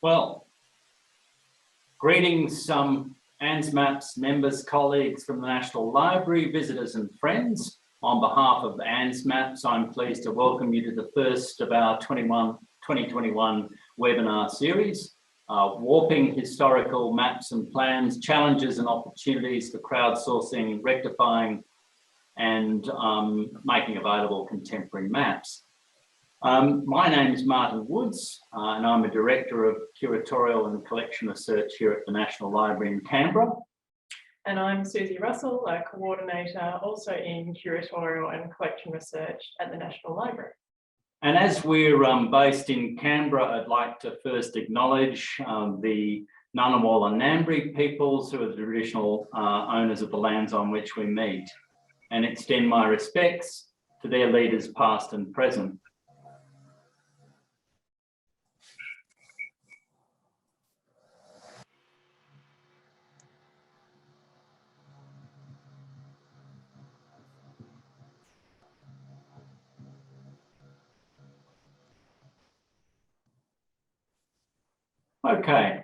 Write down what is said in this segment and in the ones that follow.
Well, greetings, ANZMapS members, colleagues from the National Library, visitors and friends. On behalf of ANZMapS, I'm pleased to welcome you to the first of our 2021 webinar series, Warping Historical Maps and Plans, Challenges and Opportunities for Crowdsourcing, Rectifying and Making Available Contemporary Maps. My name is Martin Woods, and I'm a Director of Curatorial and Collection Research here at the National Library in Canberra. And I'm Susie Russell, a Coordinator also in Curatorial and Collection Research at the National Library. And as we're based in Canberra, I'd like to first acknowledge the Ngunnawal and Ngambri peoples, who are the traditional owners of the lands on which we meet, and extend my respects to their leaders past and present. Okay,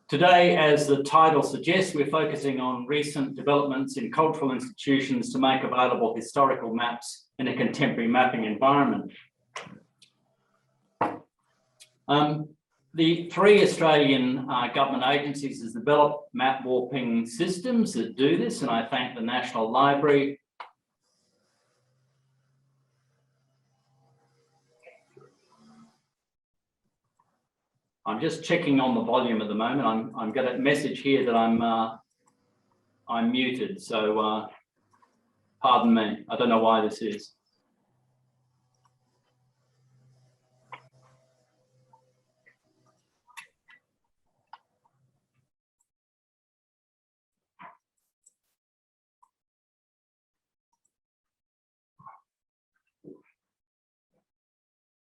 today, as the title suggests, we're focusing on recent developments in cultural institutions to make available historical maps in a contemporary mapping environment. The three Australian government agencies have developed map warping systems that do this, and I thank the National Library I'm just checking on the volume at the moment. I'm got a message here that I'm muted, so pardon me. I don't know why this is.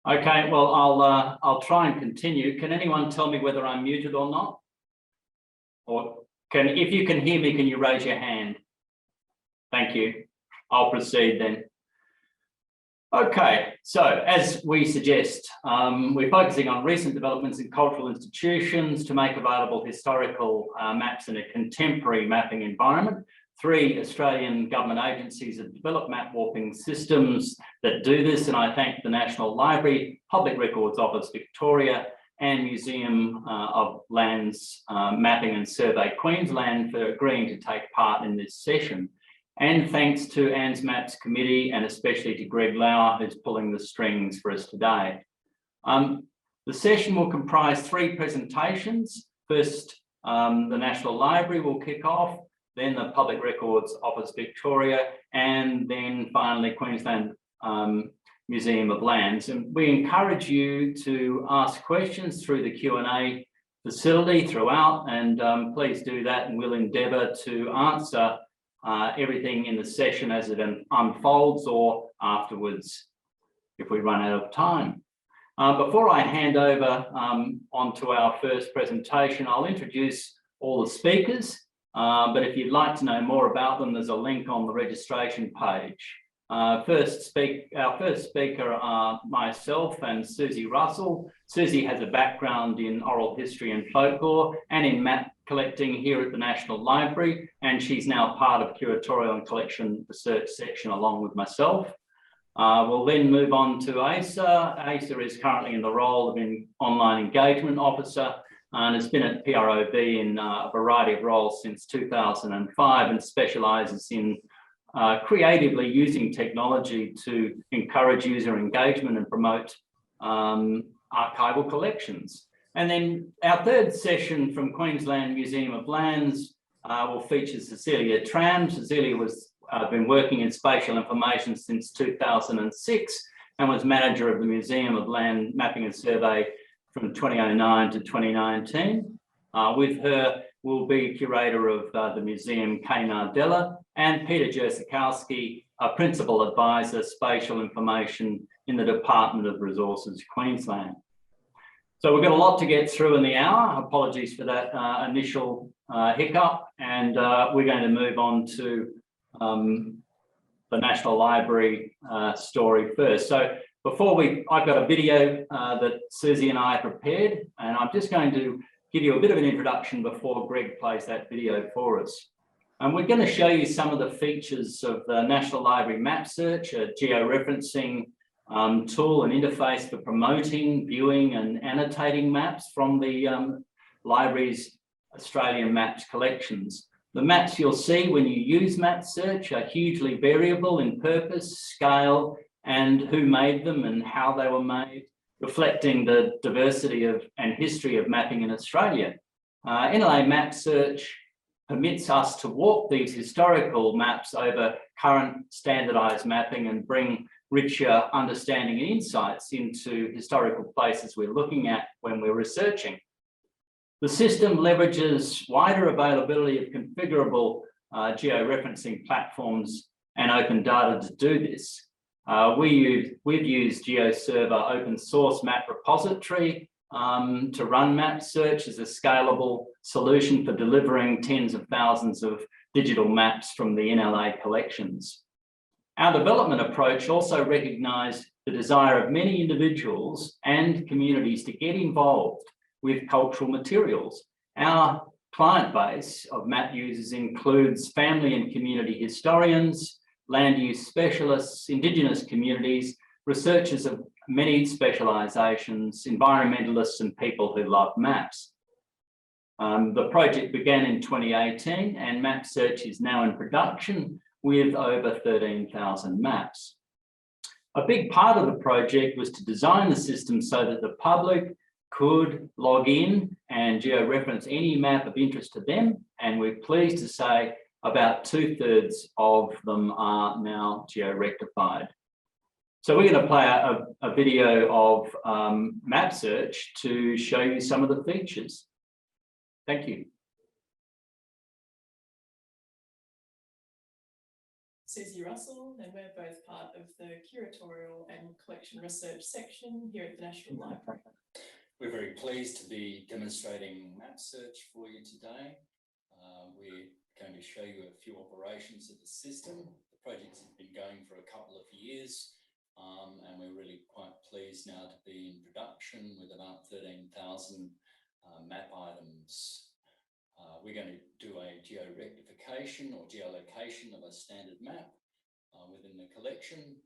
Okay, well, I'll try and continue. Can anyone tell me whether I'm muted or not? Or if you can hear me, can you raise your hand? Thank you. I'll proceed then. Okay, so as we suggest, we're focusing on recent developments in cultural institutions to make available historical maps in a contemporary mapping environment. Three Australian government agencies have developed map warping systems that do this, and I thank the National Library, Public Records Office Victoria, and Museum of Lands Mapping and Survey Queensland for agreeing to take part in this session. And thanks to ANZMapS committee, and especially to Greg Lauer, who's pulling the strings for us today. The session will comprise three presentations. First, the National Library will kick off, then the Public Records Office Victoria, and then finally Queensland Museum of Lands. And we encourage you to ask questions through the Q&A facility throughout, and please do that, and we'll endeavour to answer everything in the session as it unfolds or afterwards if we run out of time. Before I hand over onto our first presentation, I'll introduce all the speakers. But if you'd like to know more about them, there's a link on the registration page. Our first speaker are myself and Susie Russell. Susie has a background in oral history and folklore and in map collecting here at the National Library, and she's now part of Curatorial and Collection Research section along with myself. We'll then move on to Asa. Asa is currently in the role of an online engagement officer, and has been at PROV in a variety of roles since 2005 and specialises in creatively using technology to encourage user engagement and promote archival collections. And then our third session from Queensland Museum of Lands will feature Cecilia Tram. Cecilia was been working in spatial information since 2006 and was manager of the Museum of Land Mapping and Survey from 2009 to 2019. With her will be curator of the museum, Kaye Nardella, and Peter Gersekowski, a principal advisor, spatial information in the Department of Resources, Queensland. So we've got a lot to get through in the hour. Apologies for that initial hiccup, and we're going to move on to the National Library story first. So I've got a video that Susie and I prepared, and I'm just going to give you a bit of an introduction before Greg plays that video for us. And we're going to show you some of the features of the National Library Map Search, a georeferencing tool and interface for promoting, viewing and annotating maps from the library's Australian maps collections. The maps you'll see when you use Map Search are hugely variable in purpose, scale, and who made them and how they were made, reflecting the diversity and history of mapping in Australia. NLA Map Search permits us to walk these historical maps over current standardised mapping and bring richer understanding and insights into historical places we're looking at when we're researching. The system leverages wider availability of configurable georeferencing platforms and open data to do this. We've used GeoServer open source map repository to run Map Search as a scalable solution for delivering tens of thousands of digital maps from the NLA collections. Our development approach also recognised the desire of many individuals and communities to get involved with cultural materials. Our client base of map users includes family and community historians, land use specialists, Indigenous communities, researchers of many specialisations, environmentalists and people who love maps. The project began in 2018 and Map Search is now in production with over 13,000 maps. A big part of the project was to design the system so that the public could log in and georeference any map of interest to them, and we're pleased to say about 2/3 of them are now geo-rectified. So we're going to play a video of Map Search to show you some of the features. Thank you. Susie Russell, and we're both part of the curatorial and collection research section here at the National Library. We're very pleased to be demonstrating Map Search for you today. We're going to show you a few operations of the system. The project has been going for a couple of years, and we're really quite pleased now to be in production with about 13,000 map items. We're going to do a geo-rectification or geolocation of a standard map within the collection.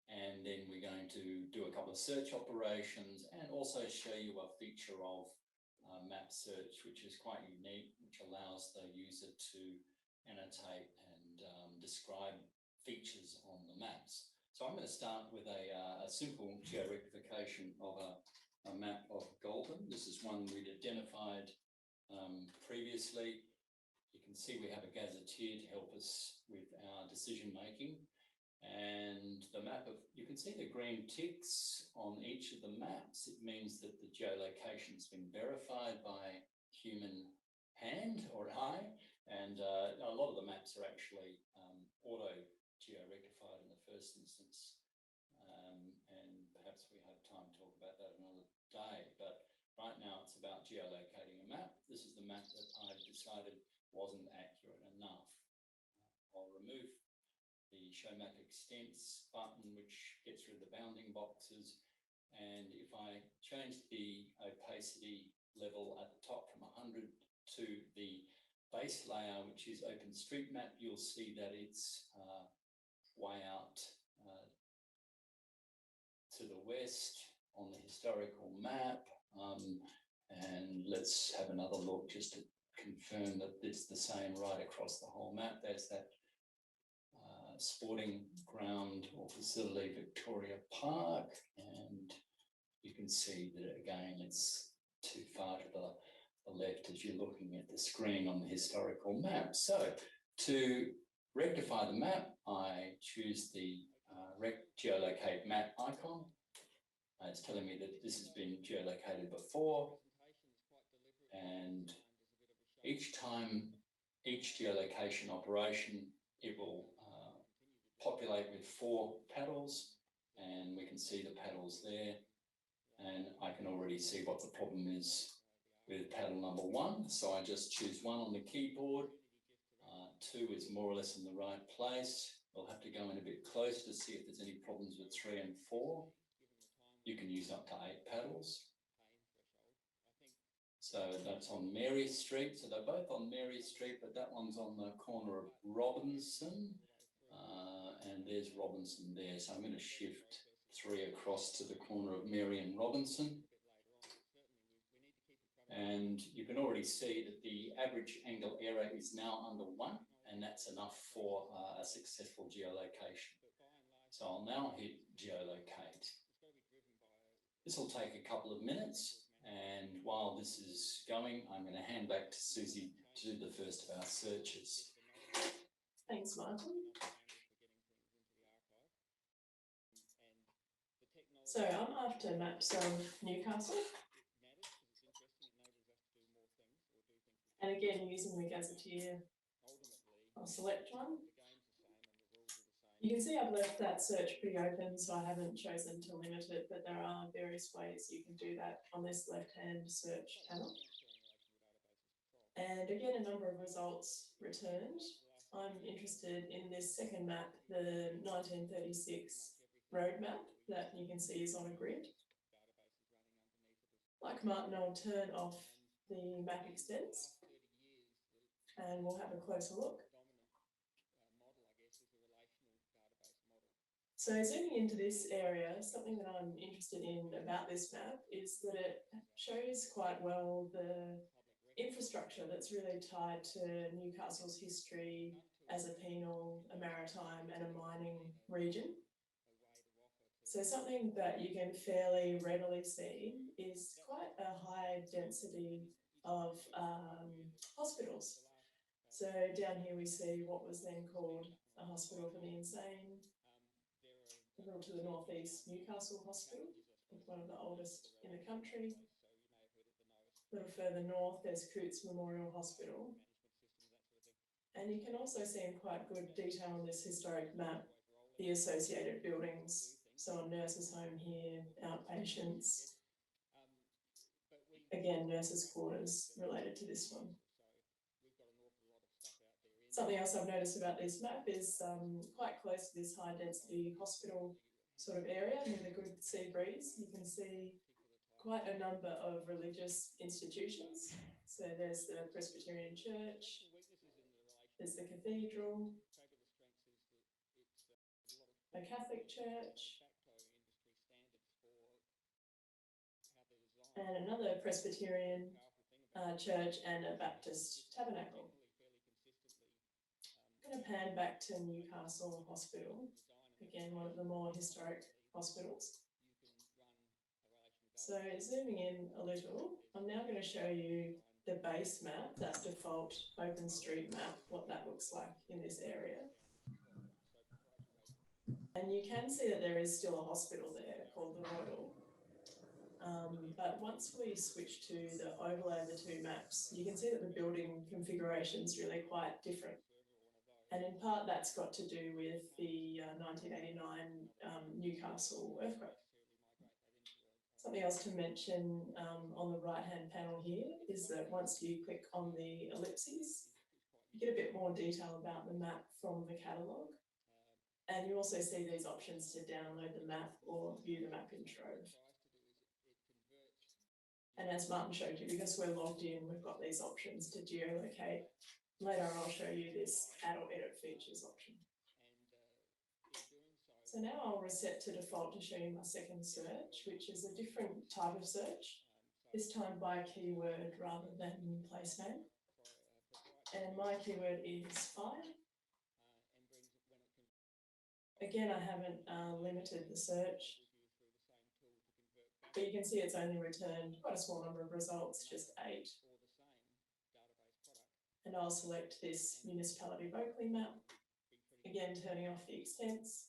And then we're going to do a couple of search operations and also show you a feature of Map Search, which is quite unique, which allows the user to annotate and describe features on the maps. So I'm going to start with a simple geo-rectification of a map of Golden. This is one we'd identified previously. You can see we have a gazetteer to help us with our decision making. And the map of, you can see the green ticks on each of the maps. It means that the geolocation has been verified by human hand or eye. And a lot of the maps are actually auto geo-rectified in the first instance. And perhaps we have time to talk about that another day. But right now it's about geolocating a map. This is the map that I decided wasn't accurate enough. I'll remove the Show Map Extents button, which gets rid of the bounding boxes. And if I change the opacity level at the top from 100 to the base layer, which is OpenStreetMap, you'll see that it's way out to the west on the historical map. And let's have another look just to confirm that it's the same right across the whole map. There's that sporting ground or facility, Victoria Park, and you can see that again it's too far to the left as you're looking at the screen on the historical map. So to rectify the map, I choose the geolocate map icon. It's telling me that this has been geolocated before, and each time, each geolocation operation, it will populate with 4 paddles, and we can see the paddles there, and I can already see what the problem is with paddle number 1. So I just choose 1 on the keyboard. 2 is more or less in the right place. We'll have to go in a bit closer to see if there's any problems with 3 and 4. you can use up to 8 paddles. So that's on Mary Street. So they're both on Mary Street, but that one's on the corner of Robinson. And there's Robinson there. So I'm going to shift 3 across to the corner of Mary and Robinson. And you can already see that the average angle error is now under 1, and that's enough for a successful geolocation. So I'll now hit geolocate. This will take a couple of minutes. And while this is going, I'm going to hand back to Susie to do the first of our searches. Thanks, Martin. So I'm after maps of Newcastle. And again, using the gazetteer, I'll select one. You can see I've left that search pretty open, so I haven't chosen to limit it, but there are various ways you can do that on this left-hand search panel. And again, a number of results returned. I'm interested in this second map, the 1936 road map that you can see is on a grid. Like Martin, I'll turn off the map extents and we'll have a closer look. So zooming into this area, something that I'm interested in about this map is that it shows quite well the infrastructure that's really tied to Newcastle's history as a penal, a maritime and a mining region. So something that you can fairly readily see is quite a high density of hospitals. So down here we see what was then called a hospital for the insane. A little to the northeast, Newcastle Hospital, one of the oldest in the country. A little further north, there's Cootes Memorial Hospital. And you can also see in quite good detail on this historic map the associated buildings. So a nurses' home here, outpatients. Again, nurses' quarters related to this one. Something else I've noticed about this map is quite close to this high density hospital sort of area with a good sea breeze. You can see quite a number of religious institutions. So there's the Presbyterian Church, there's the cathedral, a Catholic church, and another Presbyterian church and a Baptist tabernacle. I'm going to pan back to Newcastle Hospital, again one of the more historic hospitals. So zooming in a little, I'm now going to show you the base map, that default OpenStreetMap, what that looks like in this area. And you can see that there is still a hospital there called the Royal. But once we switch to the overlay of the two maps, you can see that the building configuration is really quite different. And in part, that's got to do with the 1989 Newcastle earthquake. Something else to mention on the right-hand panel here is that once you click on the ellipses, you get a bit more detail about the map from the catalogue. And you also see these options to download the map or view the map in Trove. And as Martin showed you, because we're logged in, we've got these options to geolocate. Later I'll show you this add or edit features option. So now I'll reset to default to show you my second search, which is a different type of search, this time by keyword rather than place name. And my keyword is fire. Again, I haven't limited the search, but you can see it's only returned quite a small number of results, just 8. And I'll select this municipality vocally map, again turning off the extents.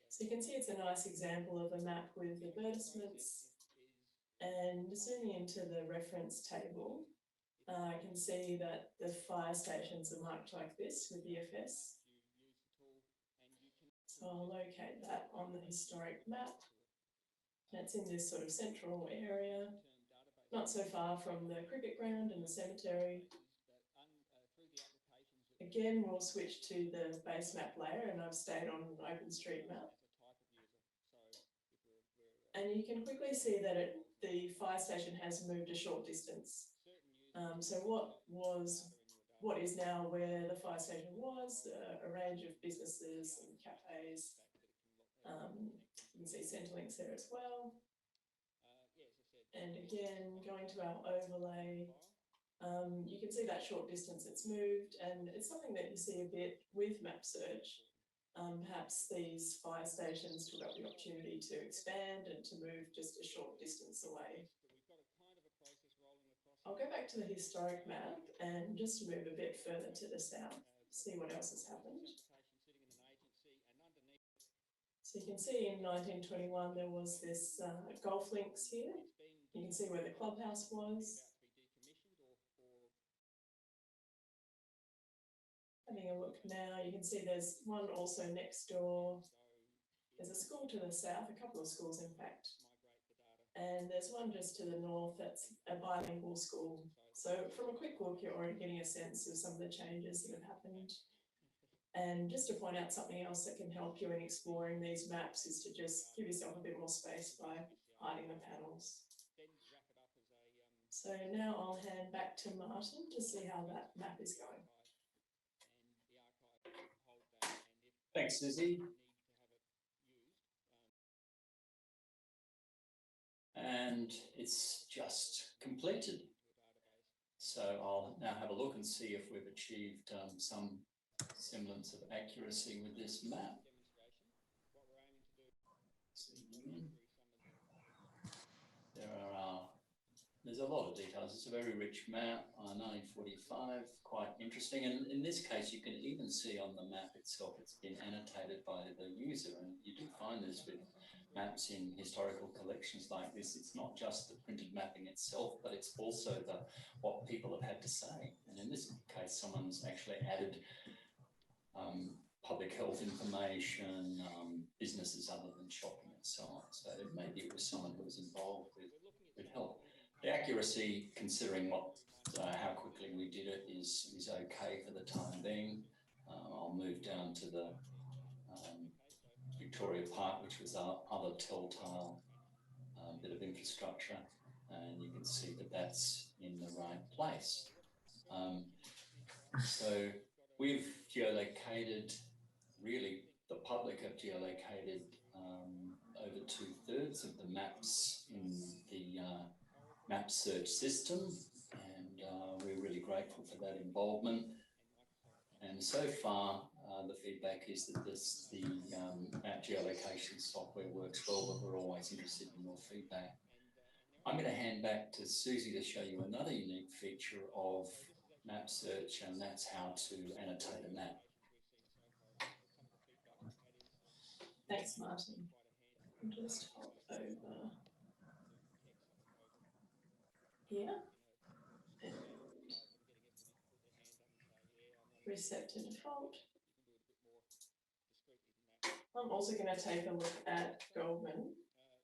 So you can see it's a nice example of a map with advertisements, and zooming into the reference table, I can see that the fire stations are marked like this with the FS. So I'll locate that on the historic map. And it's in this sort of central area, not so far from the cricket ground and the cemetery. Again, we'll switch to the base map layer, and I've stayed on OpenStreetMap. And you can quickly see that the fire station has moved a short distance. So what is now where the fire station was, a range of businesses and cafes. You can see Centrelink's there as well. And again, going to our overlay, you can see that short distance it's moved, and it's something that you see a bit with Map Search. Perhaps these fire stations took up the opportunity to expand and to move just a short distance away. I'll go back to the historic map and just move a bit further to the south, see what else has happened. So you can see in 1921 there was this golf links here. You can see where the clubhouse was. Having a look now, you can see there's one also next door. There's a school to the south, a couple of schools in fact. And there's one just to the north that's a bilingual school. So from a quick look, you're already getting a sense of some of the changes that have happened. And just to point out something else that can help you in exploring these maps is to just give yourself a bit more space by hiding the panels. So now I'll hand back to Martin to see how that map is going. Thanks, Susie. And it's just completed. So I'll now have a look and see if we've achieved some semblance of accuracy with this map. There's a lot of details. It's a very rich map, 1945, quite interesting. And in this case, you can even see on the map itself, it's been annotated by the user. And you do find this with maps in historical collections like this. It's not just the printed mapping itself, but it's also what people have had to say. And in this case, someone's actually added public health information, businesses other than shopping and so on. So maybe it was someone who was involved with health. The accuracy, considering how quickly we did it, is okay for the time being. I'll move down to the Victoria Park, which was our other telltale bit of infrastructure, and you can see that that's in the right place. So we've geolocated, really the public have geolocated over 2/3 of the maps in the Map Search system, and we're really grateful for that involvement. And so far, the feedback is that the map geolocation software works well, but we're always interested in your feedback. I'm going to hand back to Susie to show you another unique feature of Map Search, and that's how to annotate a map. Thanks, Martin. I'll just hop over here and reset to default. I'm also going to take a look at Goldman.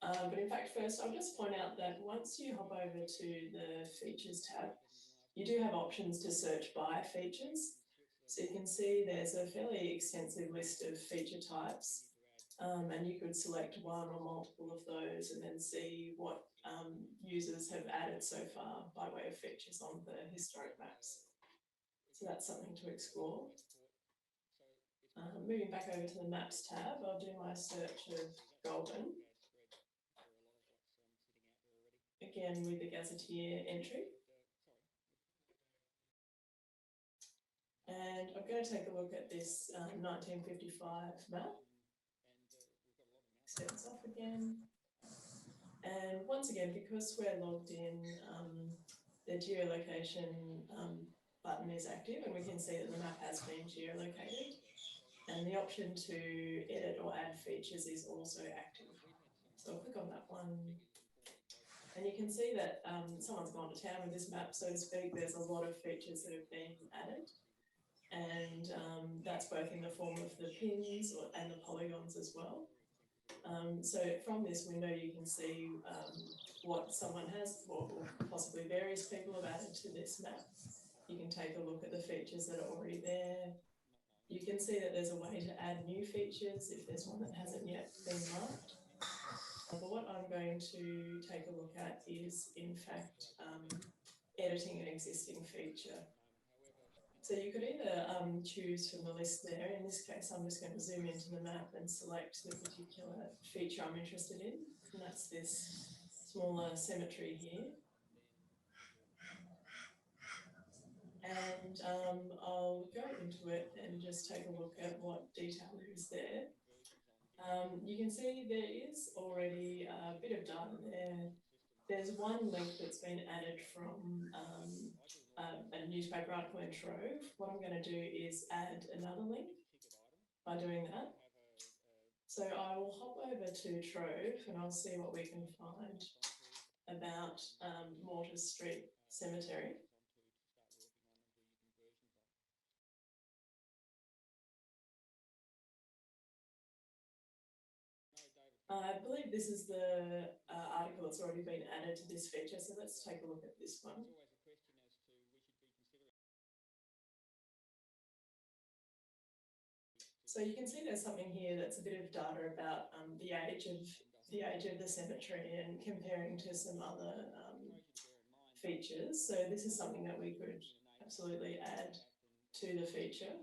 But in fact, first, I'll just point out that once you hop over to the Features tab, you do have options to search by features. So you can see there's a fairly extensive list of feature types, and you could select one or multiple of those and then see what users have added so far by way of features on the historic maps. So that's something to explore. Moving back over to the Maps tab, I'll do my search of Goulburn. Again with the Gazetteer entry. And I'm going to take a look at this 1955 map. Extends off again. And once again, because we're logged in, the geolocation button is active, and we can see that the map has been geolocated. And the option to edit or add features is also active. So I'll click on that one. And you can see that someone's gone to town with this map, so to speak. There's a lot of features that have been added. And that's both in the form of the pins and the polygons as well. So from this window, you can see what someone has, or possibly various people have added to this map. You can take a look at the features that are already there. You can see that there's a way to add new features if there's one that hasn't yet been marked. But what I'm going to take a look at is, in fact, editing an existing feature. So you could either choose from the list there. In this case, I'm just going to zoom into the map and select the particular feature I'm interested in. And that's this smaller cemetery here. And I'll go into it and just take a look at what detail there is there. You can see there is already a bit of data there. There's one link that's been added from a newspaper article in Trove. What I'm going to do is add another link by doing that. So I will hop over to Trove and I'll see what we can find about Mortis Street Cemetery. I believe this is the article that's already been added to this feature, so let's take a look at this one. So you can see there's something here that's a bit of data about the age of the cemetery and comparing to some other features. So this is something that we could absolutely add to the feature.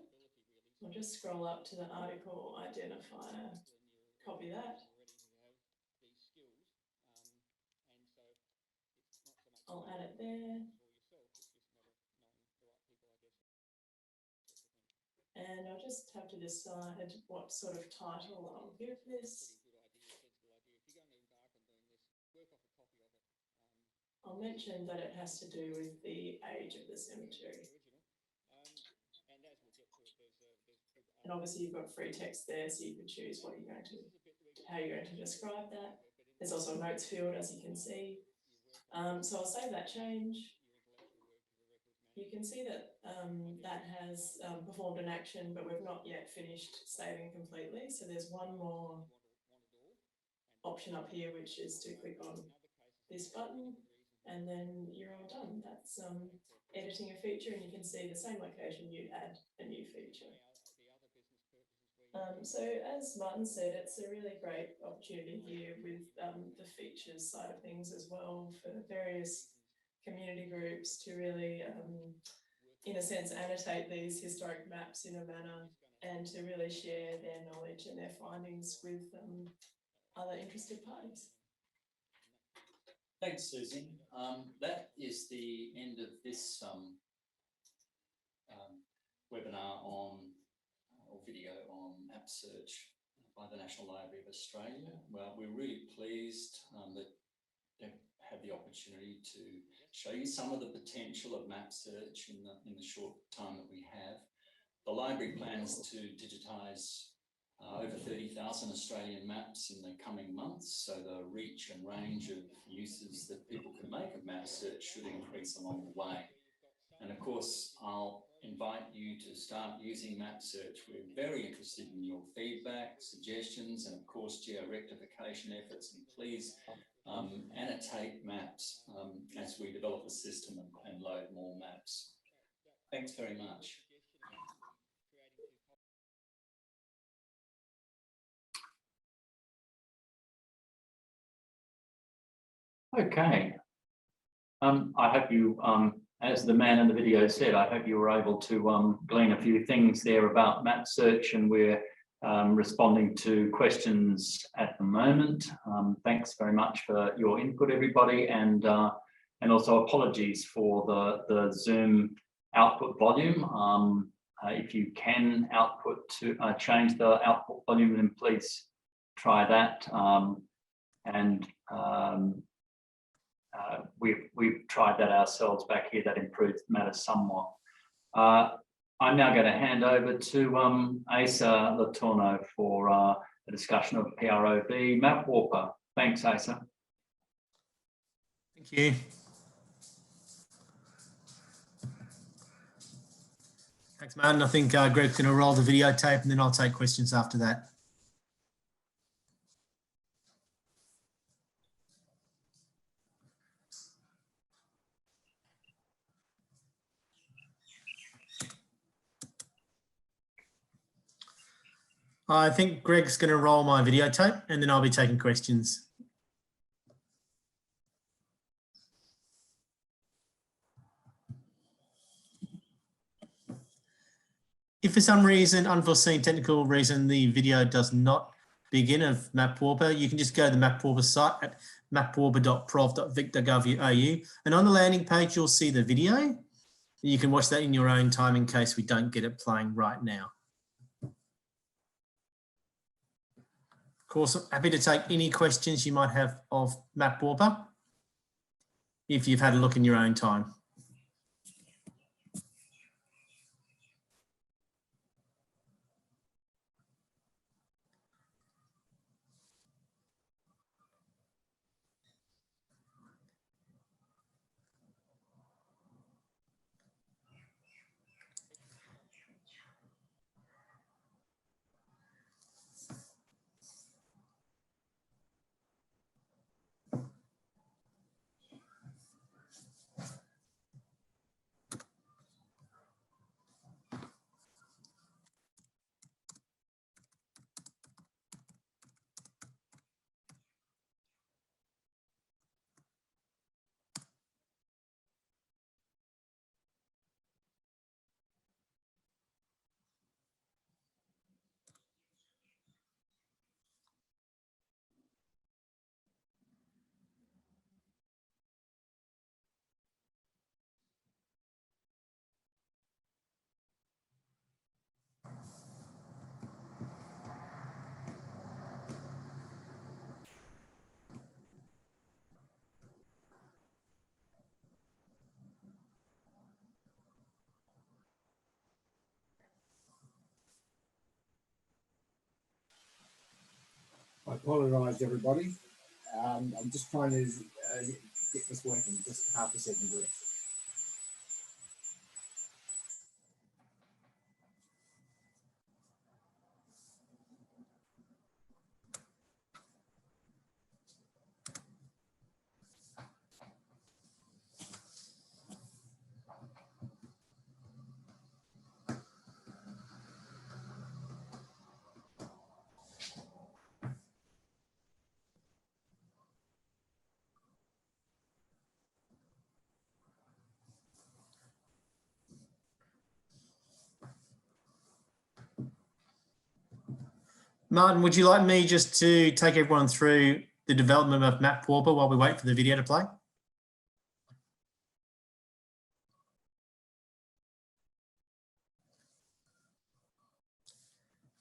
I'll just scroll up to the article identifier, copy that. I'll add it there. And I'll just have to decide what sort of title I'll give this. I'll mention that it has to do with the age of the cemetery. And obviously you've got free text there, so you can choose what you're going to, how you're going to describe that. There's also a notes field, as you can see. So I'll save that change. You can see that that has performed an action, but we've not yet finished saving completely. So there's one more option up here, which is to click on this button, and then you're all done. That's editing a feature, and you can see the same location, you add a new feature. So as Martin said, it's a really great opportunity here with the features side of things as well for various community groups to really, in a sense, annotate these historic maps in a manner and to really share their knowledge and their findings with other interested parties. Thanks, Susie. That is the end of this webinar on or video on map search by the National Library of Australia. Well, we're really pleased that they have the opportunity to show you some of the potential of map search in the short time that we have. The library plans to digitise over 30,000 Australian maps in the coming months, so the reach and range of uses that people can make of map search should increase along the way. And of course, I'll invite you to start using map search. We're very interested in your feedback, suggestions, and of course, geo-rectification efforts. And please annotate maps as we develop the system and load more maps. Thanks very much. Okay. I hope you, as the man in the video said, I hope you were able to glean a few things there about map search, and we're responding to questions at the moment. Thanks very much for your input, everybody, and also apologies for the Zoom output volume. If you can change the output volume, then please try that. We've tried that ourselves back here. That improves matters somewhat. I'm now going to hand over to Asa Letourneau for a discussion of PROV Map Warper. Thanks, Asa. Thank you. Thanks, Martin. I think Greg's going to roll the videotape and then I'll take questions after that. I think Greg's going to roll my videotape and then I'll be taking questions. If for some reason, unforeseen technical reason, the video does not begin of MapWarper, you can just go to the MapWarper site at mapwarper.prov.vic.gov.au, and on the landing page, you'll see the video. You can watch that in your own time in case we don't get it playing right now. Of course, I'm happy to take any questions you might have of MapWarper if you've had a look in your own time. I apologise, everybody. I'm just trying to get this working. Just half a second, please. Martin, would you like me just to take everyone through the development of MapWarper while we wait for the video to play?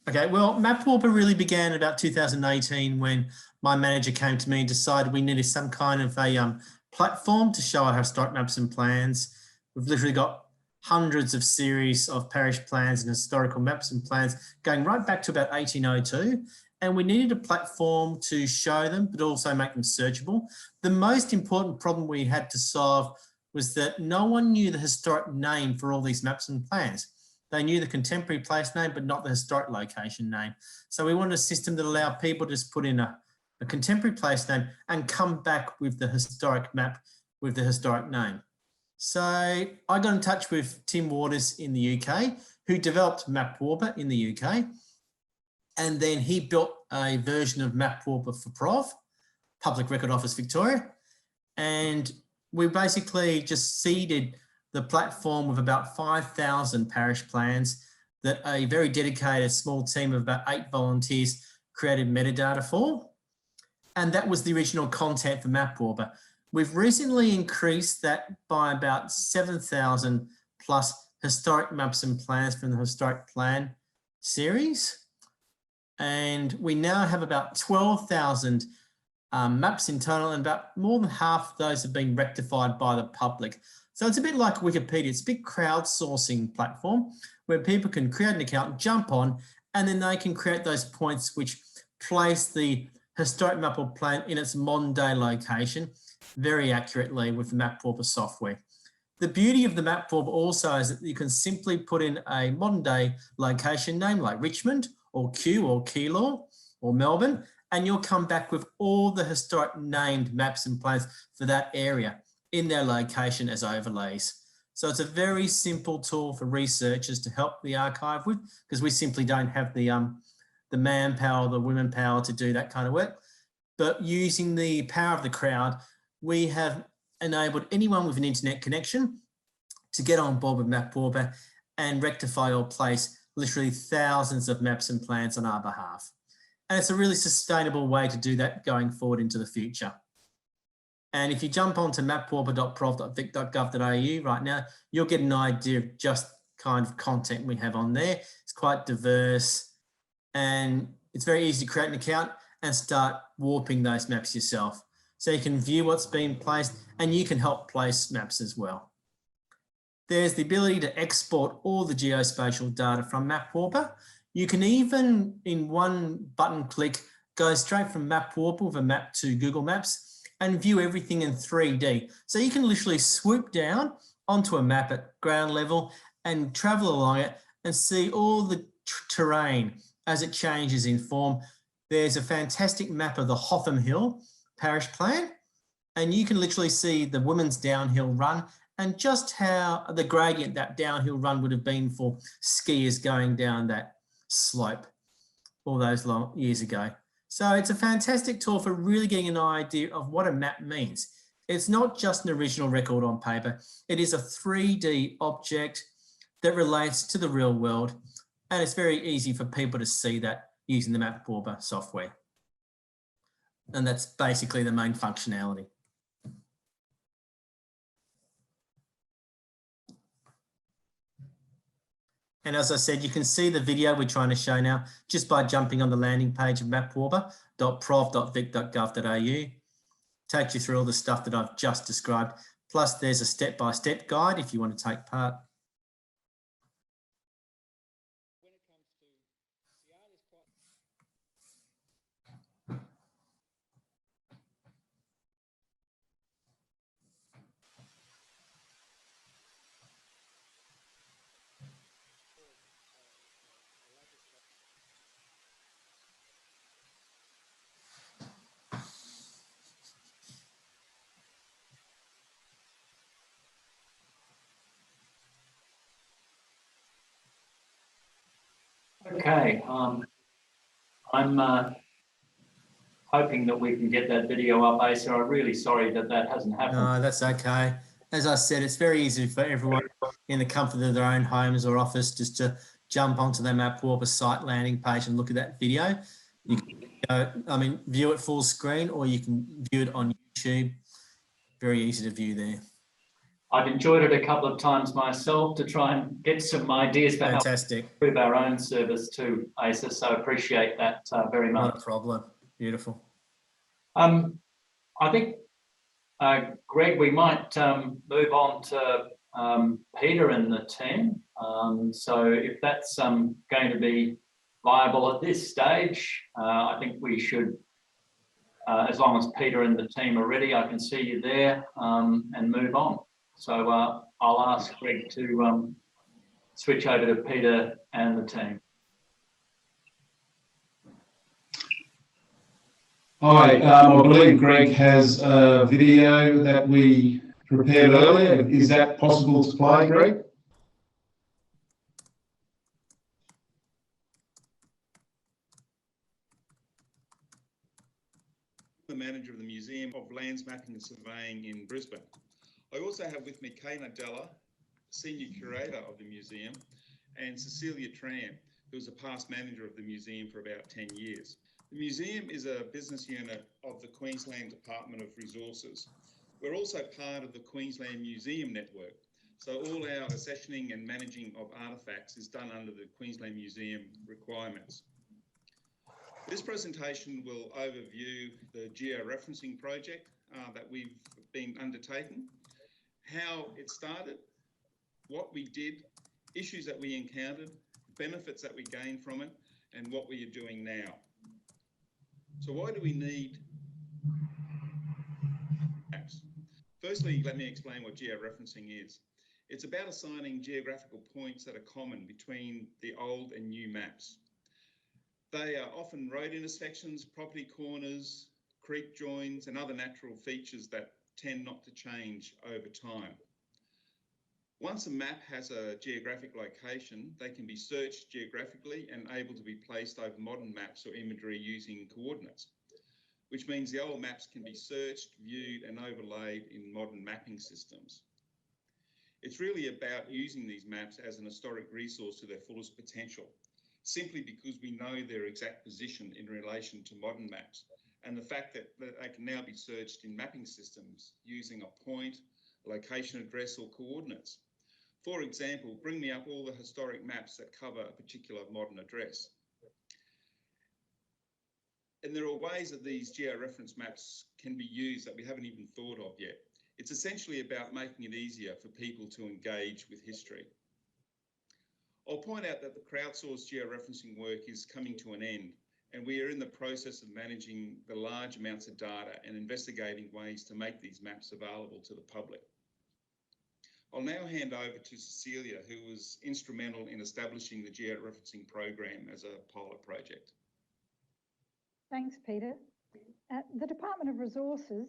Okay, well, MapWarper really began about 2018 when my manager came to me and decided we needed some kind of a platform to show our historic maps and plans. We've literally got hundreds of series of parish plans and historical maps and plans going right back to about 1802. And we needed a platform to show them, but also make them searchable. The most important problem we had to solve was that no one knew the historic name for all these maps and plans. They knew the contemporary place name, but not the historic location name. So we wanted a system that allowed people to just put in a contemporary place name and come back with the historic map with the historic name. So I got in touch with Tim Waters in the UK, who developed MapWarper in the UK. And then he built a version of MapWarper for PROV, Public Record Office Victoria. And we basically just seeded the platform with about 5,000 parish plans that a very dedicated small team of about 8 volunteers created metadata for. And that was the original content for MapWarper. We've recently increased that by about 7,000 plus historic maps and plans from the historic plan series. And we now have about 12,000 maps in total, and about more than half of those have been rectified by the public. So it's a bit like Wikipedia. It's a big crowdsourcing platform where people can create an account, jump on, and then they can create those points which place the historic map or plan in its modern day location very accurately with the MapWarper software. The beauty of the MapWarper also is that you can simply put in a modern day location name like Richmond or Kew or Keilor or Melbourne, and you'll come back with all the historic named maps and plans for that area in their location as overlays. So it's a very simple tool for researchers to help the archive with, because we simply don't have the manpower, the women power to do that kind of work. But using the power of the crowd, we have enabled anyone with an internet connection to get on board with MapWarper and rectify or place literally thousands of maps and plans on our behalf. And it's a really sustainable way to do that going forward into the future. And if you jump onto mapwarper.prov.vic.gov.au right now, you'll get an idea of just kind of content we have on there. It's quite diverse and it's very easy to create an account and start warping those maps yourself. So you can view what's been placed and you can help place maps as well. There's the ability to export all the geospatial data from MapWarper. You can even, in one button click, go straight from MapWarper with a map to Google Maps and view everything in 3D. So you can literally swoop down onto a map at ground level and travel along it and see all the terrain as it changes in form. There's a fantastic map of the Hotham Hill Parish plan, and you can literally see the women's downhill run and just how the gradient that downhill run would have been for skiers going down that slope all those long years ago. So it's a fantastic tool for really getting an idea of what a map means. It's not just an original record on paper. It is a 3D object that relates to the real world. And it's very easy for people to see that using the MapWarper software. And that's basically the main functionality. And as I said, you can see the video we're trying to show now just by jumping on the landing page of mapwarper.prov.vic.gov.au. Takes you through all the stuff that I've just described. Plus there's a step-by-step guide if you want to take part. Okay, I'm hoping that we can get that video up, Asa. I'm really sorry that that hasn't happened. No, that's okay. As I said, it's very easy for everyone in the comfort of their own homes or office just to jump onto the MapWarper site landing page and look at that video. You can go, view it full screen, or you can view it on YouTube. Very easy to view there. I've enjoyed it a couple of times myself to try and get some ideas for how to improve our own service too, Asa. So appreciate that very much. Not a problem. Beautiful. I think, Greg, we might move on to Peter and the team. So if that's going to be viable at this stage, I think we should, as long as Peter and the team are ready, I can see you there, and move on. So I'll ask Greg to switch over to Peter and the team. Hi, I believe Greg has a video that we prepared earlier. Is that possible to play, Greg? The manager of the Museum of Lands, Mapping and Surveying in Brisbane. I also have with me Kaye Nardella, Senior Curator of the Museum, and Cecilia Tram, who was a past manager of the museum for about 10 years. The museum is a business unit of the Queensland Department of Resources. We're also part of the Queensland Museum Network, so all our accessioning and managing of artefacts is done under the Queensland Museum requirements. This presentation will overview the georeferencing project that we've been undertaking, how it started, what we did, issues that we encountered, benefits that we gained from it, and what we are doing now. So why do we need maps? Firstly, let me explain what georeferencing is. It's about assigning geographical points that are common between the old and new maps. They are often road intersections, property corners, creek joins, and other natural features that tend not to change over time. Once a map has a geographic location, they can be searched geographically and able to be placed over modern maps or imagery using coordinates, which means the old maps can be searched, viewed, and overlaid in modern mapping systems. It's really about using these maps as an historic resource to their fullest potential, simply because we know their exact position in relation to modern maps, and the fact that they can now be searched in mapping systems using a point, location address, or coordinates. For example, bring me up all the historic maps that cover a particular modern address. And there are ways that these georeference maps can be used that we haven't even thought of yet. It's essentially about making it easier for people to engage with history. I'll point out that the crowdsourced georeferencing work is coming to an end, and we are in the process of managing the large amounts of data and investigating ways to make these maps available to the public. I'll now hand over to Cecilia, who was instrumental in establishing the georeferencing program as a pilot project. Thanks, Peter. The Department of Resources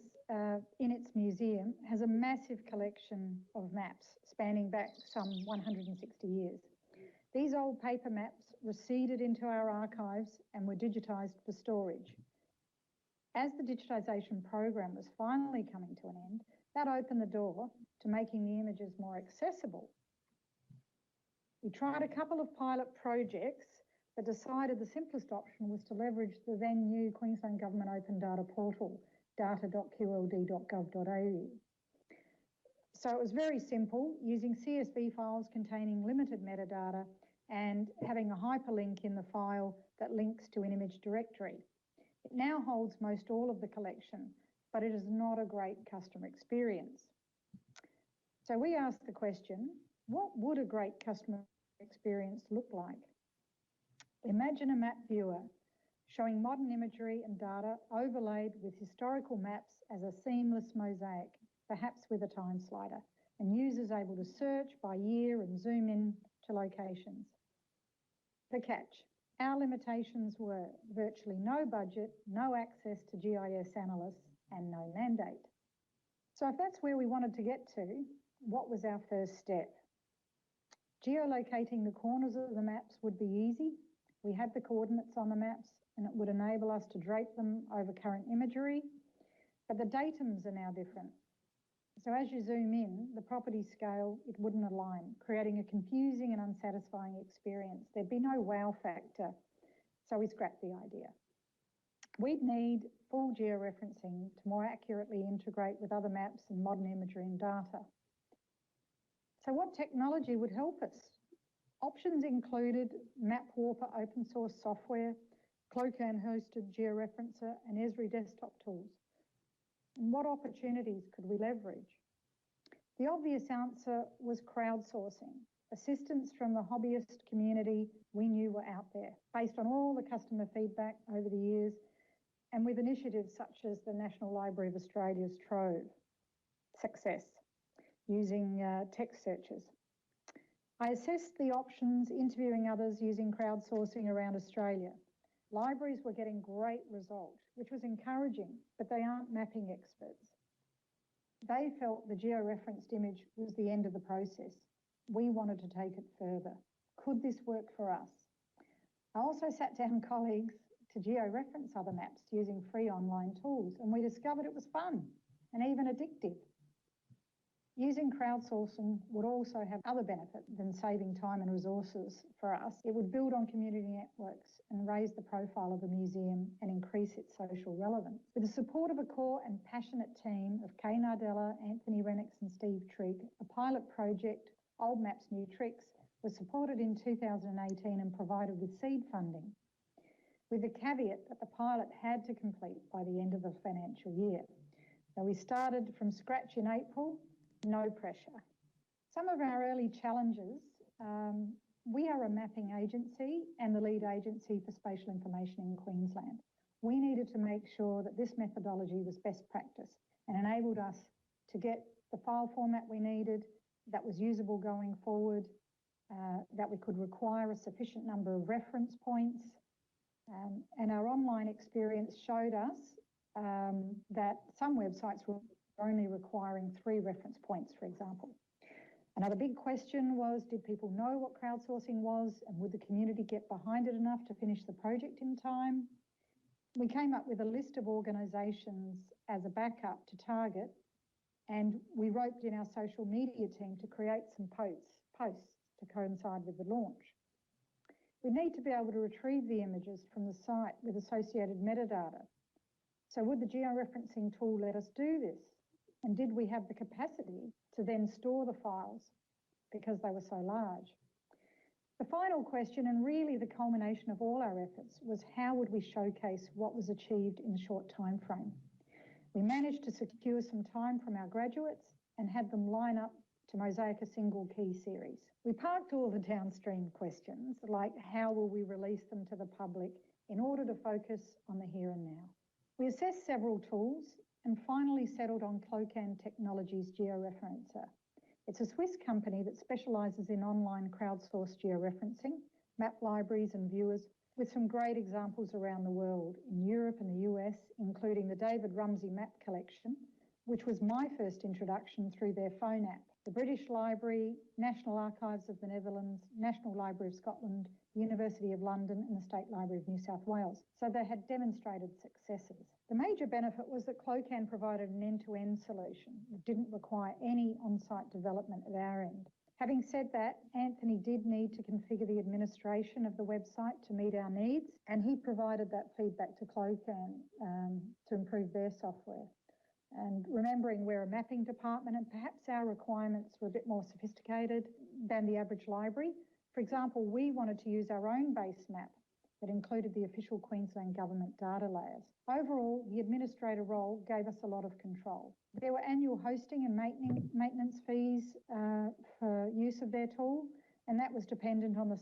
in its museum has a massive collection of maps spanning back some 160 years. These old paper maps receded into our archives and were digitised for storage. As the digitisation program was finally coming to an end, that opened the door to making the images more accessible. We tried a couple of pilot projects, but decided the simplest option was to leverage the then new Queensland Government Open Data Portal, data.qld.gov.au. So it was very simple, using CSV files containing limited metadata and having a hyperlink in the file that links to an image directory. It now holds most all of the collection, but it is not a great customer experience. So we asked the question, what would a great customer experience look like? Imagine a map viewer showing modern imagery and data overlaid with historical maps as a seamless mosaic, perhaps with a time slider, and users able to search by year and zoom in to locations. The catch, our limitations were virtually no budget, no access to GIS analysts, and no mandate. So if that's where we wanted to get to, what was our first step? Geolocating the corners of the maps would be easy. We had the coordinates on the maps and it would enable us to drape them over current imagery, but the datums are now different. So as you zoom in, the property scale, it wouldn't align, creating a confusing and unsatisfying experience. There'd be no wow factor, so we scrapped the idea. We'd need full georeferencing to more accurately integrate with other maps and modern imagery and data. So what technology would help us? Options included MapWarper open source software, Clocan-hosted georeferencer, and Esri desktop tools. And what opportunities could we leverage? The obvious answer was crowdsourcing, assistance from the hobbyist community we knew were out there, based on all the customer feedback over the years, and with initiatives such as the National Library of Australia's Trove success, using text searches. I assessed the options, interviewing others using crowdsourcing around Australia. Libraries were getting great results, which was encouraging, but they aren't mapping experts. They felt the georeferenced image was the end of the process. We wanted to take it further. Could this work for us? I also sat down colleagues to georeference other maps using free online tools, and we discovered it was fun and even addictive. Using crowdsourcing would also have other benefit than saving time and resources for us. It would build on community networks and raise the profile of the museum and increase its social relevance. With the support of a core and passionate team of Kaye, Nardella, Anthony Renix and Steve Trigg, a pilot project, Old Maps New Tricks, was supported in 2018 and provided with seed funding, with the caveat that the pilot had to complete by the end of the financial year. So we started from scratch in April. No pressure. Some of our early challenges, we are a mapping agency and the lead agency for spatial information in Queensland. We needed to make sure that this methodology was best practice and enabled us to get the file format we needed, that was usable going forward, that we could require a sufficient number of reference points. And our online experience showed us that some websites were only requiring 3 reference points, for example. Another big question was, did people know what crowdsourcing was, and would the community get behind it enough to finish the project in time? We came up with a list of organisations as a backup to target, And we roped in our social media team to create some posts to coincide with the launch. We need to be able to retrieve the images from the site with associated metadata. So would the georeferencing tool let us do this? And did we have the capacity to then store the files because they were so large? The final question, and really the culmination of all our efforts, was how would we showcase what was achieved in a short time frame? We managed to secure some time from our graduates and had them line up to mosaic a single key series. We parked all the downstream questions, like how will we release them to the public, in order to focus on the here and now. We assessed several tools and finally settled on Qld Technologies Georeferencer. It's a Swiss company that specialises in online crowdsourced georeferencing, map libraries and viewers, with some great examples around the world, in Europe and the US, including the David Rumsey Map Collection, which was my first introduction through their phone app, the British Library, National Archives of the Netherlands, National Library of Scotland, University of London and the State Library of New South Wales. So they had demonstrated successes. The major benefit was that Qld provided an end-to-end solution that didn't require any on-site development at our end. Having said that, Anthony did need to configure the administration of the website to meet our needs, and he provided that feedback to Qld to improve their software. And remembering we're a mapping department and perhaps our requirements were a bit more sophisticated than the average library. For example, we wanted to use our own base map that included the official Queensland Government data layers. Overall, the administrator role gave us a lot of control. There were annual hosting and maintenance fees for use of their tool, and that was dependent on the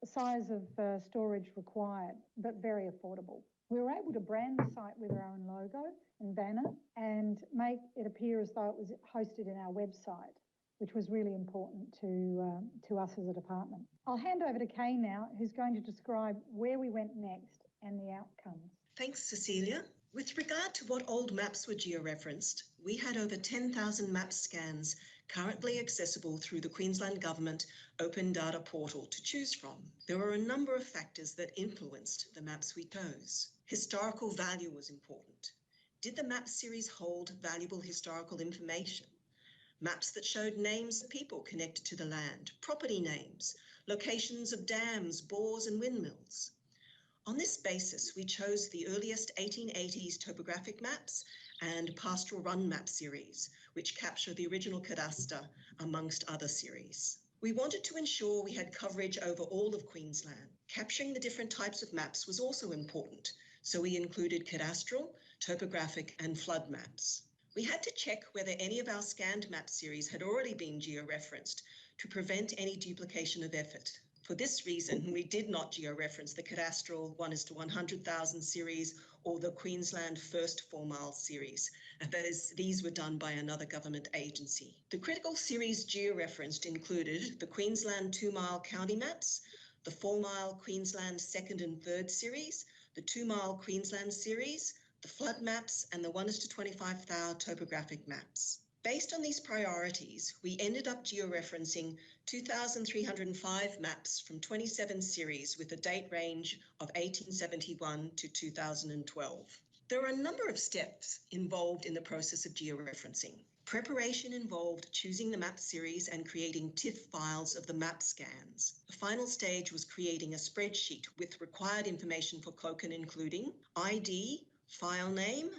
size of storage required, but very affordable. We were able to brand the site with our own logo and banner and make it appear as though it was hosted in our website, which was really important to us as a department. I'll hand over to Kaye now, who's going to describe where we went next and the outcomes. Thanks, Cecilia. With regard to what old maps were georeferenced, we had over 10,000 map scans currently accessible through the Queensland Government Open Data Portal to choose from. There were a number of factors that influenced the maps we chose. Historical value was important. Did the map series hold valuable historical information? Maps that showed names of people connected to the land, property names, locations of dams, bores and windmills. On this basis, we chose the earliest 1880s topographic maps and pastoral run map series, which capture the original cadastre amongst other series. We wanted to ensure we had coverage over all of Queensland. Capturing the different types of maps was also important, so we included cadastral, topographic and flood maps. We had to check whether any of our scanned map series had already been georeferenced to prevent any duplication of effort. For this reason, we did not georeference the cadastral 1:100,000 series or the Queensland First 4 Mile series, as these were done by another government agency. The critical series georeferenced included the Queensland 2 Mile county maps, the 4 Mile Queensland 2nd and 3rd series, the 2 Mile Queensland series, the flood maps and the 1:25 thou topographic maps. Based on these priorities, we ended up georeferencing 2,305 maps from 27 series with a date range of 1871 to 2012. There are a number of steps involved in the process of georeferencing. Preparation involved choosing the map series and creating TIFF files of the map scans. The final stage was creating a spreadsheet with required information for Qld, including ID, file name,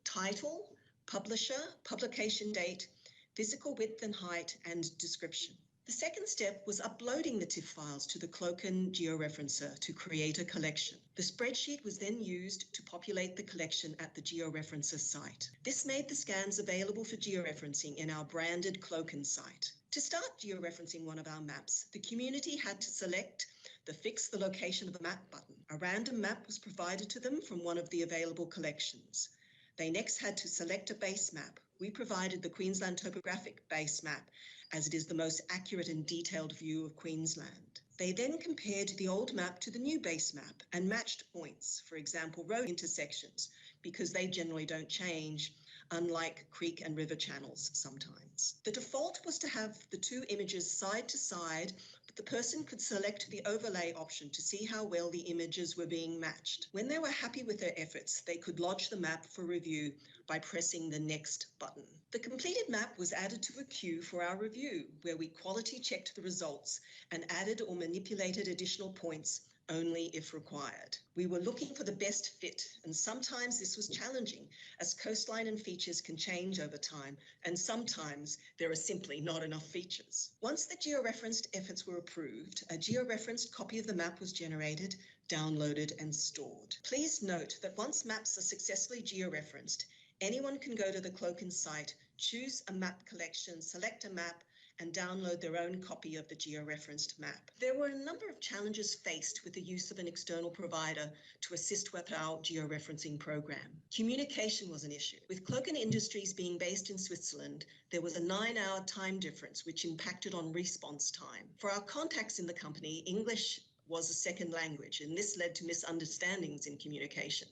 title, publisher, publication date, physical width and height, and description. The second step was uploading the TIFF files to the Qld Georeferencer to create a collection. The spreadsheet was then used to populate the collection at the Georeferencer site. This made the scans available for georeferencing in our branded Qld site. To start georeferencing one of our maps, the community had to select the Fix the Location of the Map button. A random map was provided to them from one of the available collections. They next had to select a base map. We provided the Queensland topographic base map, as it is the most accurate and detailed view of Queensland. They then compared the old map to the new base map and matched points, for example, road intersections, because they generally don't change, unlike creek and river channels sometimes. The default was to have the two images side to side, The person could select the overlay option to see how well the images were being matched. When they were happy with their efforts, they could lodge the map for review by pressing the next button. The completed map was added to a queue for our review, where we quality checked the results and added or manipulated additional points only if required. We were looking for the best fit, and sometimes this was challenging, as coastline and features can change over time, and sometimes there are simply not enough features. Once the georeferenced efforts were approved, a georeferenced copy of the map was generated, downloaded, and stored. Please note that once maps are successfully georeferenced, anyone can go to the Cloaken site, choose a map collection, select a map, and download their own copy of the georeferenced map. There were a number of challenges faced with the use of an external provider to assist with our georeferencing program. Communication was an issue. With Cloaken Industries being based in Switzerland, there was a 9-hour time difference which impacted on response time. For our contacts in the company, English was a second language, and this led to misunderstandings in communication.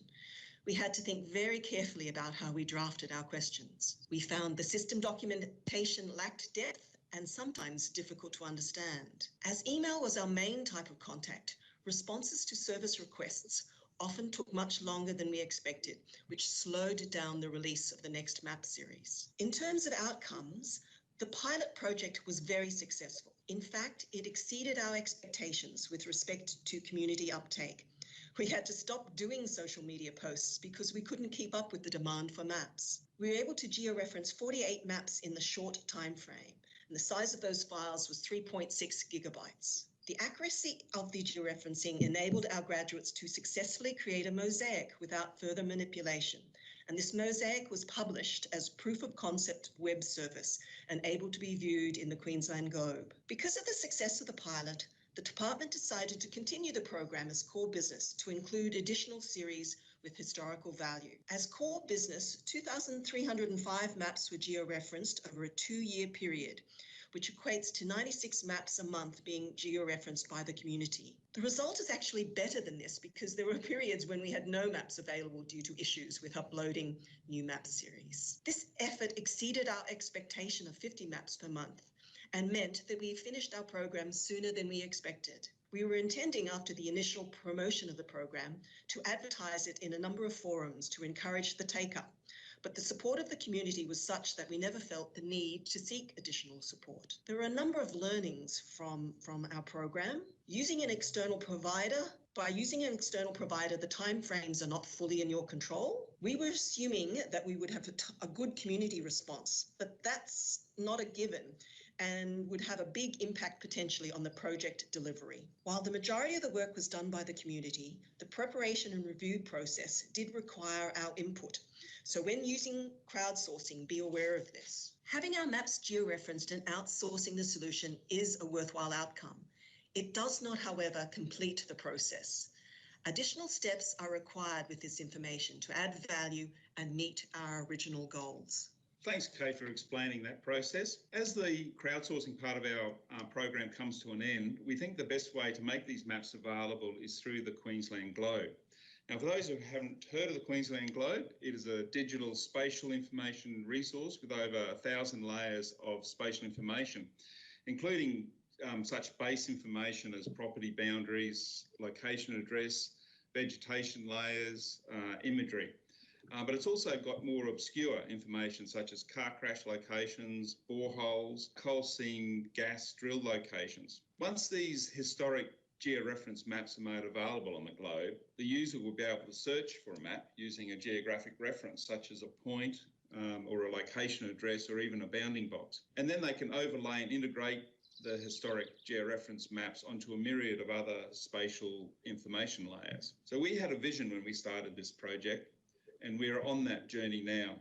We had to think very carefully about how we drafted our questions. We found the system documentation lacked depth and sometimes difficult to understand. As email was our main type of contact, responses to service requests often took much longer than we expected, which slowed down the release of the next map series. In terms of outcomes, the pilot project was very successful. In fact, it exceeded our expectations with respect to community uptake. We had to stop doing social media posts because we couldn't keep up with the demand for maps. We were able to georeference 48 maps in the short time frame, and the size of those files was 3.6 gigabytes. The accuracy of the georeferencing enabled our graduates to successfully create a mosaic without further manipulation, and this mosaic was published as proof of concept web service and able to be viewed in the Queensland Globe. Because of the success of the pilot, the department decided to continue the program as core business to include additional series with historical value. As core business, 2,305 maps were georeferenced over a 2-year period, which equates to 96 maps a month being georeferenced by the community. The result is actually better than this because there were periods when we had no maps available due to issues with uploading new map series. This effort exceeded our expectation of 50 maps per month and meant that we finished our program sooner than we expected. We were intending, after the initial promotion of the program, to advertise it in a number of forums to encourage the take-up, but the support of the community was such that we never felt the need to seek additional support. There are a number of learnings from our program. Using an external provider, by using an external provider, the timeframes are not fully in your control. We were assuming that we would have a good community response, but that's not a given and would have a big impact potentially on the project delivery. While the majority of the work was done by the community, the preparation and review process did require our input. So when using crowdsourcing, be aware of this. Having our maps georeferenced and outsourcing the solution is a worthwhile outcome. It does not, however, complete the process. Additional steps are required with this information to add value and meet our original goals. Thanks, Kaye, for explaining that process. As the crowdsourcing part of our program comes to an end, we think the best way to make these maps available is through the Queensland Globe. Now, for those who haven't heard of the Queensland Globe, it is a digital spatial information resource with over 1,000 layers of spatial information, including such base information as property boundaries, location address, vegetation layers, imagery. But it's also got more obscure information such as car crash locations, boreholes, coal seam gas drill locations. Once these historic georeference maps are made available on the globe, the user will be able to search for a map using a geographic reference such as a point or a location address or even a bounding box. And then they can overlay and integrate the historic georeference maps onto a myriad of other spatial information layers. So we had a vision when we started this project, and we're on that journey now.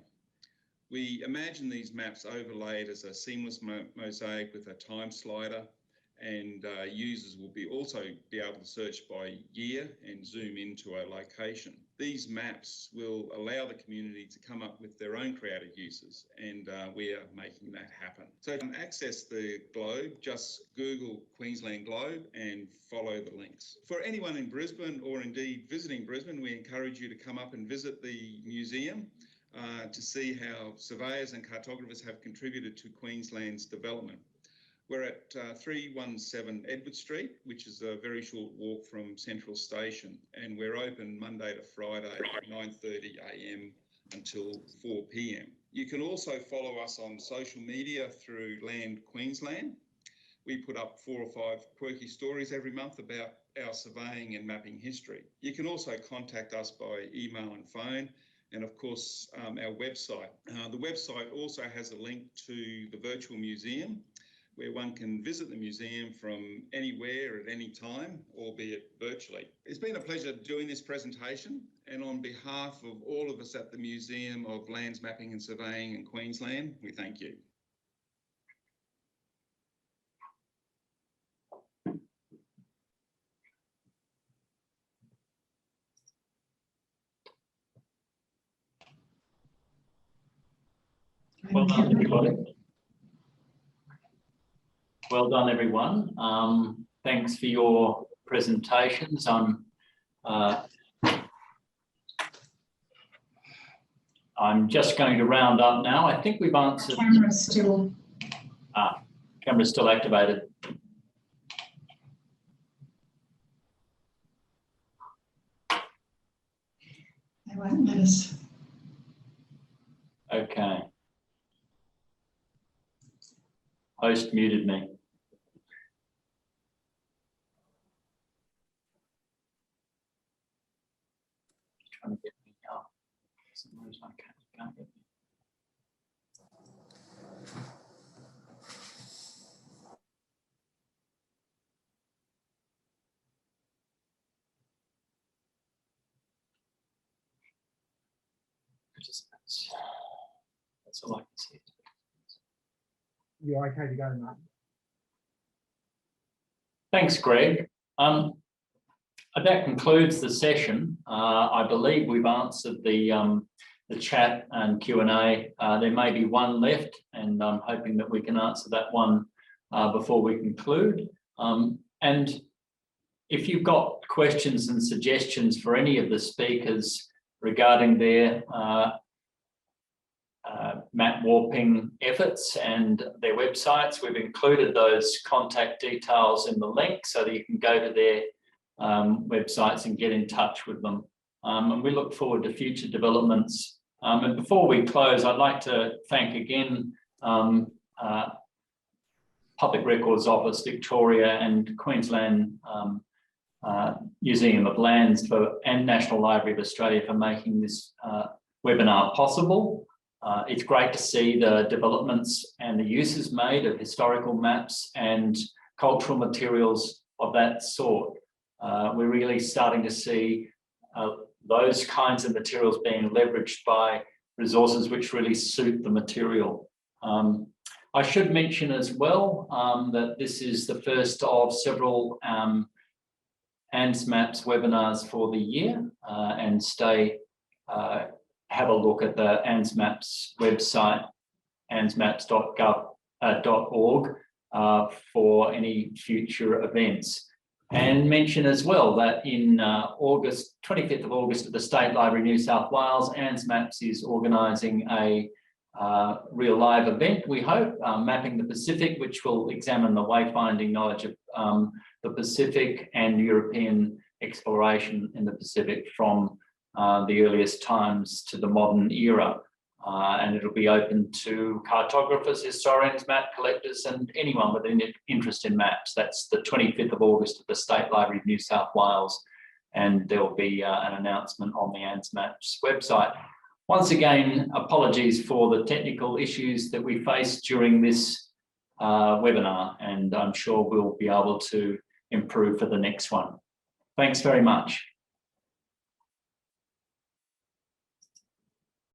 We imagine these maps overlaid as a seamless mosaic with a time slider, and users will also be able to search by year and zoom into a location. These maps will allow the community to come up with their own creative uses, and we are making that happen. So to access the globe, just Google Queensland Globe and follow the links. For anyone in Brisbane or indeed visiting Brisbane, we encourage you to come up and visit the museum to see how surveyors and cartographers have contributed to Queensland's development. We're at 317 Edward Street, which is a very short walk from Central Station, and we're open Monday to Friday at 9:30 a.m. until 4 p.m. You can also follow us on social media through Land Queensland. We put up 4 or 5 quirky stories every month about our surveying and mapping history. You can also contact us by email and phone, and of course our website. The website also has a link to the virtual museum, where one can visit the museum from anywhere at any time, albeit virtually. It's been a pleasure doing this presentation, and on behalf of all of us at the Museum of Lands, Mapping and Surveying in Queensland, we thank you. Well done, everybody. Well done, everyone. Thanks for your presentations. I'm just going to round up now. I think we've answered. Camera's still. Camera's still activated. They won't let us. Okay. Host muted me. Trying to get me up. For some reason I can't get me. That's all I can see. You're okay to go, Mark? Thanks, Greg. That concludes the session. I believe we've answered the chat and Q&A. There may be one left, and I'm hoping that we can answer that one before we conclude. And if you've got questions and suggestions for any of the speakers regarding their map warping efforts and their websites, we've included those contact details in the link so that you can go to their websites and get in touch with them. And we look forward to future developments. And before we close, I'd like to thank again Public Records Office Victoria and Queensland Museum of Lands and National Library of Australia for making this webinar possible. It's great to see the developments and the uses made of historical maps and cultural materials of that sort. We're really starting to see those kinds of materials being leveraged by resources which really suit the material. I should mention as well that this is the first of several ANZMapS webinars for the year, and have a look at the ANZMapS website, anzmaps.gov.org, for any future events. And mention as well that in August, 25th of August at the State Library, New South Wales, ANZMapS is organising a real live event, we hope, Mapping the Pacific, which will examine the wayfinding knowledge of the Pacific and European exploration in the Pacific from the earliest times to the modern era. And it'll be open to cartographers, historians, map collectors, and anyone with an interest in maps. That's the 25th of August at the State Library of New South Wales, and there'll be an announcement on the ANZMapS website. Once again, apologies for the technical issues that we faced during this webinar, and I'm sure we'll be able to improve for the next one. Thanks very much.